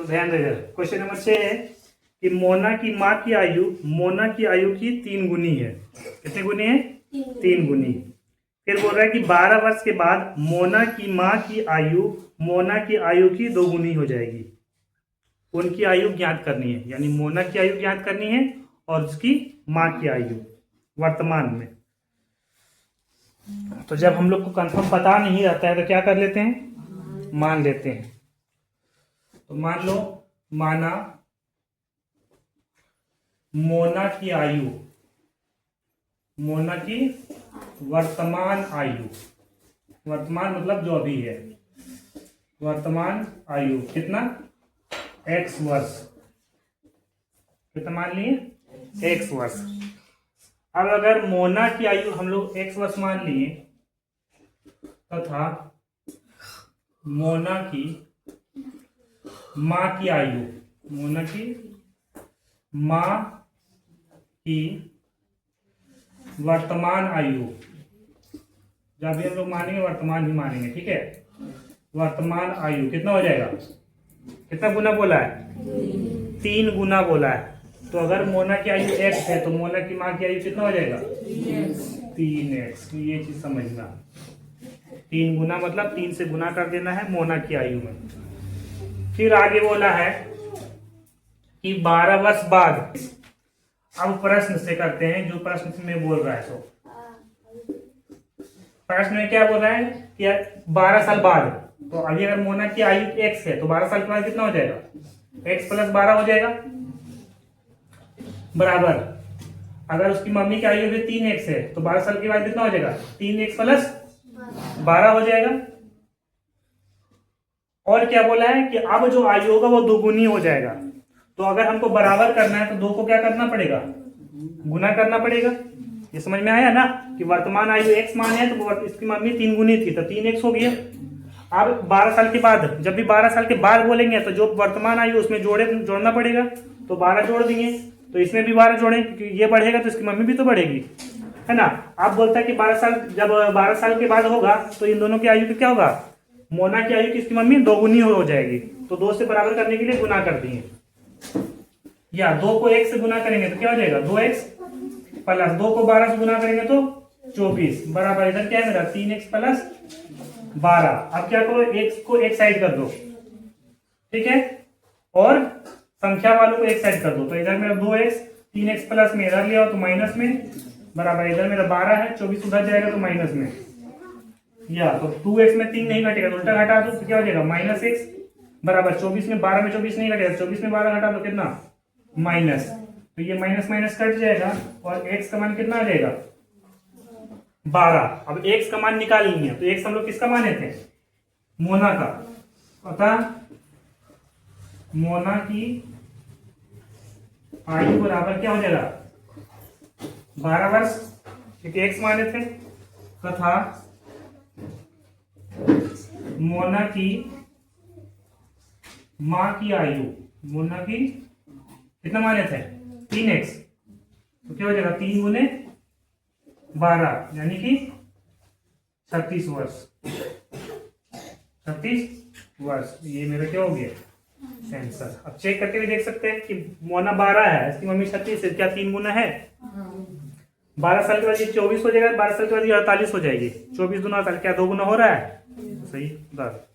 ध्यान देगा। Question number 6 है कि मोना की माँ की आयु की 3 गुनी है। कितनी गुनी है? 3 गुनी। फिर बोल रहा है कि 12 वर्ष के बाद मोना की माँ की आयु की 2 गुनी हो जाएगी। उनकी आयु ज्ञात करनी है, यानी मोना की आयु ज्ञात करनी है और उसकी माँ की आयु वर्तमान में। तो जब हम लोग को कंफर्म पता नहीं रहता है तो क्या कर लेते हैं? मान लेते हैं। तो मान लो, माना मोना की वर्तमान आयु, वर्तमान मतलब जो अभी है, वर्तमान आयु कितना? x वर्ष। कितना मान लिए? x वर्ष। अब अगर मोना की आयु हम लोग x वर्ष मान लिए तथा मोना की माँ की आयु, मोना की माँ की वर्तमान आयु, जब भी हम लोग मानेंगे वर्तमान ही मानेंगे, ठीक है। वर्तमान आयु कितना हो जाएगा? कितना गुना बोला है? 3 गुना बोला है। तो अगर मोना की आयु x है तो मोना की माँ की आयु कितना हो जाएगा? 3x। ये चीज समझना, 3 गुना मतलब 3 से गुना कर देना है मोना की आयु में। फिर आगे बोला है कि 12 वर्ष बाद। अब प्रश्न से करते हैं, जो प्रश्न में बोल रहा है। तो प्रश्न में क्या बोल रहा है कि 12 साल बाद। तो अभी अगर मोना की आयु x है तो 12 साल के बाद कितना हो जाएगा? x + 12 हो जाएगा, बराबर। अगर उसकी मम्मी की आयु भी 3x है तो 12 साल के बाद कितना हो जाएगा? 3x + 12 हो जाएगा। और क्या बोला है कि अब जो आयु होगा वो 2 गुनी हो जाएगा। तो अगर हमको बराबर करना है तो 2 को क्या करना पड़ेगा? गुना करना पड़ेगा। ये समझ में आया ना कि वर्तमान आयु x मान है तो इसकी मम्मी 3 गुनी थी तो 3x हो गया। अब 12 साल के बाद, जब भी 12 साल के बाद बोलेंगे तो जो वर्तमान आयु उसमें जोड़ना पड़ेगा। तो 12 जोड़ देंगे, तो इसमें भी 12 जोड़ें क्योंकि ये बढ़ेगा तो इसकी मम्मी भी तो बढ़ेगी, है ना। अब बोलता है कि 12 साल, जब 12 साल के बाद होगा तो इन दोनों की आयु क्या होगा? मोना की आयु की इसकी मम्मी 2 गुनी हो जाएगी। तो 2 से बराबर करने के लिए गुना कर दिए, या 2 को 1 से गुना करेंगे तो क्या हो जाएगा? 2x + 2 को 12 से गुना करेंगे तो 24, बराबर। इधर क्या है मेरा? 3x + 12। अब क्या करो, x को एक साइड कर दो, ठीक है, और संख्या वालों को एक साइड कर दो। तो इधर मेरा 2x, 3x प्लस में इधर लिया तो माइनस में, बराबर। इधर मेरा 12 है, 24 उधर जाएगा तो माइनस में, या तो 2x में 3 नहीं घटेगा तो उल्टा घटा दो तो क्या हो जाएगा? -x, बराबर। 24 में 12 में 24 नहीं घटेगा, 24 में 12 घटा दो कितना? माइनस। तो ये माइनस माइनस कट जाएगा और x का मान कितना आ जाएगा? 12। अब x का मान निकालेंगे तो x हम लोग किसका माने थे? मोना का। अतः मोना की आयु बराबर क्या हो जाएगा? 12 वर्ष, क्योंकि x माने थे, तथा मोना की माँ की आयु, मोना की कितना माने थे? 3x। तो क्या हो जाएगा? 3 गुने 12 यानी कि 36 वर्ष। 36 वर्ष। ये मेरा क्या हो गया? आंसर। अब चेक करके भी देख सकते हैं कि मोना 12 है, इसकी मम्मी 36 है, क्या 3 गुना है? 12 साल के बाद ये 24 हो जाएगा, 12 साल के बाद ये 48 हो जाएगी। 24 दूना 48, क्या 2 गुना हो रहा है? सही बात।